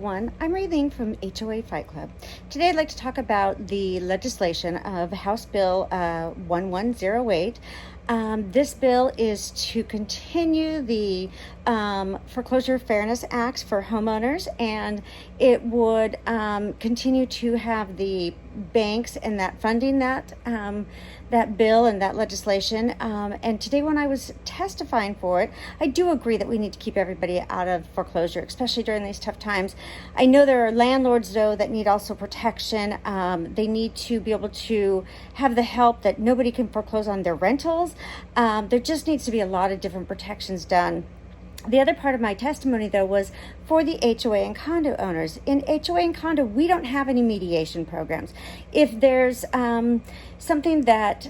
everyone. I'm Raylene from HOA Fight Club. Today I'd like to talk about the legislation of House Bill 1108. This bill is to continue the Foreclosure Fairness Act for homeowners, and it would continue to have the banks and that funding that bill and that legislation. And today when I was testifying for it, I do agree that we need to keep everybody out of foreclosure, especially during these tough times. I know there are landlords, though, that need also protection. They need to be able to have the help that nobody can foreclose on their rentals. There just needs to be a lot of different protections done. The other part of my testimony, though, was for the HOA and condo owners. In HOA and condo, we don't have any mediation programs. If there's something that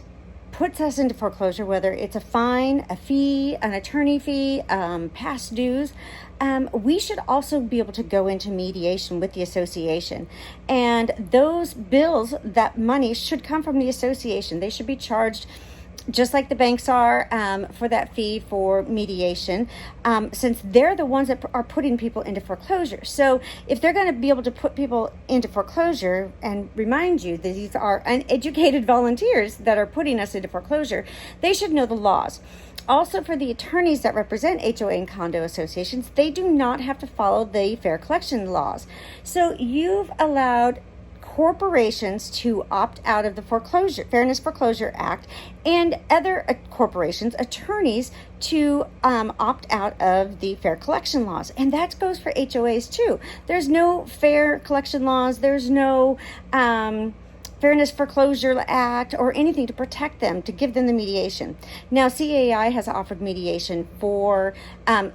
puts us into foreclosure, whether it's a fine, a fee, an attorney fee, past dues, we should also be able to go into mediation with the association. And those bills, that money should come from the association. They should be charged just like the banks are for that fee for mediation, since they're the ones that are putting people into foreclosure. So if they're going to be able to put people into foreclosure, and remind you that these are uneducated volunteers that are putting us into foreclosure, they should know the laws. Also, for the attorneys that represent HOA and condo associations, they do not have to follow the Fair Collection Laws. So you've allowed corporations to opt out of the Fairness Foreclosure Act, and other corporations, attorneys, to opt out of the Fair Collection Laws. And that goes for HOAs too. There's no Fair Collection Laws. There's no Fairness Foreclosure Act or anything to protect them, to give them the mediation. Now, CAI has offered mediation for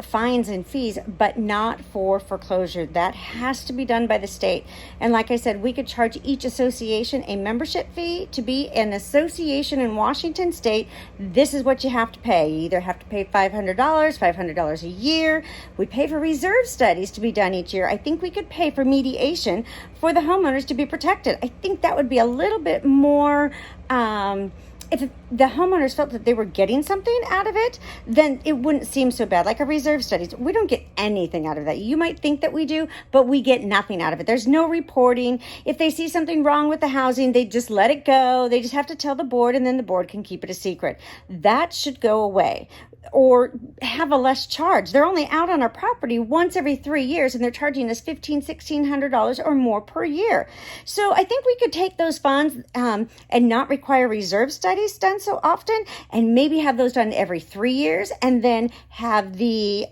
fines and fees, but not for foreclosure. That has to be done by the state. And like I said, we could charge each association a membership fee. To be an association in Washington State, this is what you have to pay. You either have to pay $500 a year. We pay for reserve studies to be done each year. I think we could pay for mediation for the homeowners to be protected. I think that would be a little bit more, if the homeowners felt that they were getting something out of it, then it wouldn't seem so bad. Like a reserve studies, we don't get anything out of that. You might think that we do, but we get nothing out of it. There's no reporting. If they see something wrong with the housing, they just let it go. They just have to tell the board, and then the board can keep it a secret. That should go away, or have a less charge. They're only out on our property once every 3 years, and they're charging us $1,500-$1,600 or more per year. So I think we could take those funds and not require reserve studies done so often, and maybe have those done every 3 years, and then have the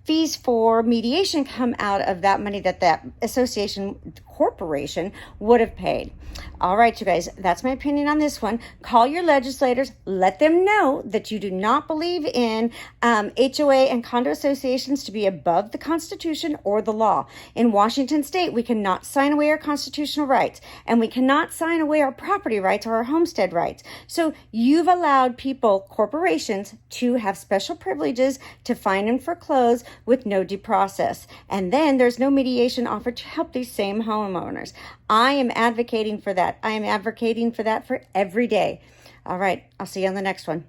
fees for mediation come out of that money that that association corporation would have paid. All right, you guys, that's my opinion on this one. Call your legislators. Let them know that you do not believe in HOA and condo associations to be above the Constitution or the law. In Washington State, we cannot sign away our constitutional rights, and we cannot sign away our property rights or our homestead rights. So you've allowed people, corporations, to have special privileges to fine and foreclose with no due process. And then there's no mediation offered to help these same homeowners. I am advocating for that. I am advocating for that for every day. All right, I'll see you on the next one.